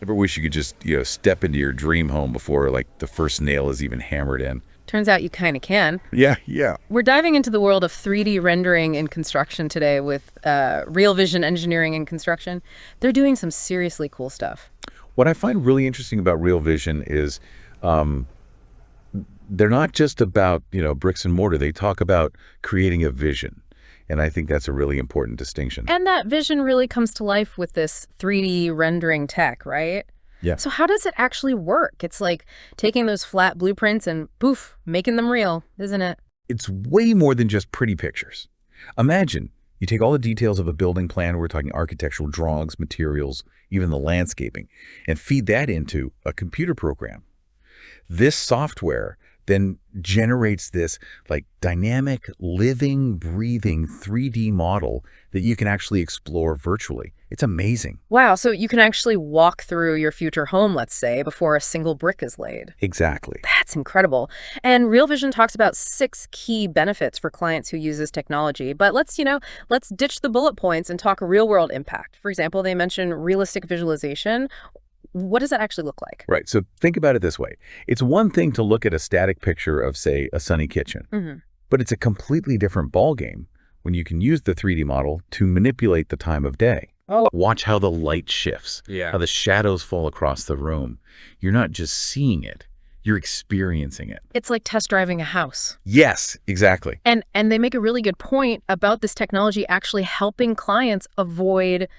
Ever wish you could just, step into your dream home before like the first nail is even hammered in? Turns out you kind of can. Yeah, yeah. We're diving into the world of 3D rendering and construction today with Realvision Engineering and Construction. They're doing some seriously cool stuff. What I find really interesting about Real Vision is um, they're not just about, bricks and mortar. They talk about creating a vision. And I think that's a really important distinction. And that vision really comes to life with this 3D rendering tech, right? Yeah. So how does it actually work? It's like taking those flat blueprints and poof, making them real, isn't it? It's way more than just pretty pictures. Imagine you take all the details of a building plan, we're talking architectural drawings, materials, even the landscaping, and feed that into a computer program. This software then generates this like dynamic, living, breathing 3D model that you can actually explore virtually. It's amazing. Wow, so you can actually walk through your future home, let's say, before a single brick is laid. Exactly. That's incredible. And Real Vision talks about 6 key benefits for clients who use this technology. But let's ditch the bullet points and talk real world impact. For example, they mention realistic visualization. What does that actually look like? Right. So think about it this way. It's one thing to look at a static picture of, say, a sunny kitchen, but it's a completely different ballgame when you can use the 3D model to manipulate the time of day. Oh, Watch how the light shifts, how the shadows fall across the room. You're not just seeing it, you're experiencing it. it's like test driving a house. Yes, exactly. And they make a really good point about this technology actually helping clients avoid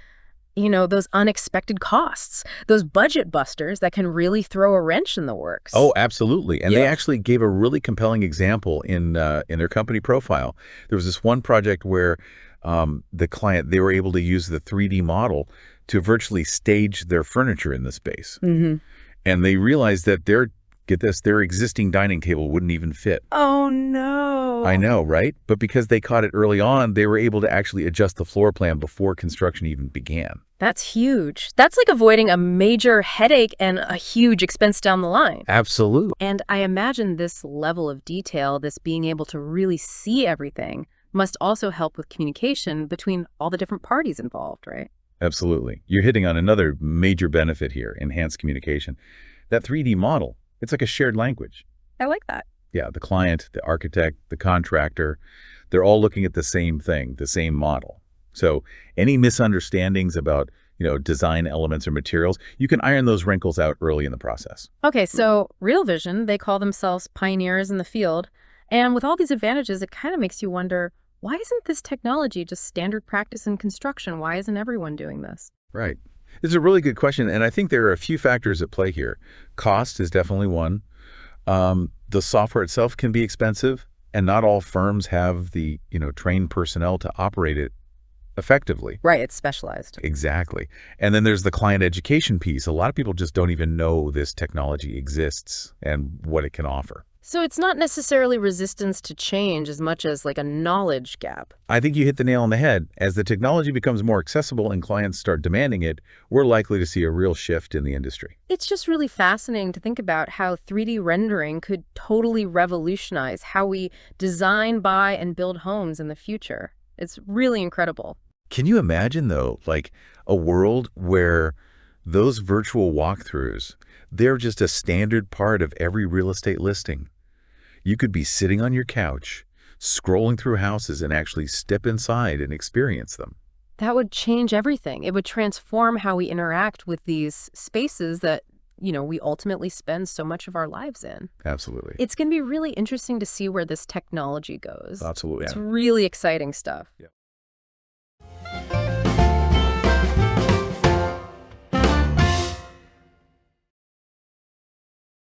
those unexpected costs, those budget busters that can really throw a wrench in the works. Oh, absolutely. And they Yeah. actually gave a really compelling example in their company profile. There was this one project where the client, they were able to use the 3D model to virtually stage their furniture in the space. And they realized that their existing dining table wouldn't even fit. Oh, no. I know, right? But because they caught it early on, they were able to actually adjust the floor plan before construction even began. That's huge. That's like avoiding a major headache and a huge expense down the line. Absolutely. And I imagine this level of detail, this being able to really see everything, must also help with communication between all the different parties involved, right? Absolutely. You're hitting on another major benefit here, enhanced communication. That 3D model, it's like a shared language. I like that. Yeah, the client, the architect, the contractor, they're all looking at the same thing, the same model. So any misunderstandings about, design elements or materials, you can iron those wrinkles out early in the process. Okay, so Real Vision, they call themselves pioneers in the field. And with all these advantages, it kind of makes you wonder, why isn't this technology just standard practice in construction? Why isn't everyone doing this? Right. It's a really good question, and I think there are a few factors at play here. Cost is definitely one. The software itself can be expensive, and not all firms have the, trained personnel to operate it effectively. Right, it's specialized. Exactly. And then there's the client education piece. A lot of people just don't even know this technology exists and what it can offer. So it's not necessarily resistance to change as much as like a knowledge gap. I think you hit the nail on the head. As the technology becomes more accessible and clients start demanding it, we're likely to see a real shift in the industry. It's just really fascinating to think about how 3D rendering could totally revolutionize how we design, buy, and build homes in the future. It's really incredible. Can you imagine, though, like a world where those virtual walkthroughs, they're just a standard part of every real estate listing? You could be sitting on your couch, scrolling through houses and actually step inside and experience them. That would change everything. It would transform how we interact with these spaces that, we ultimately spend so much of our lives in. Absolutely. It's going to be really interesting to see where this technology goes. Absolutely. It's really exciting stuff. Yeah.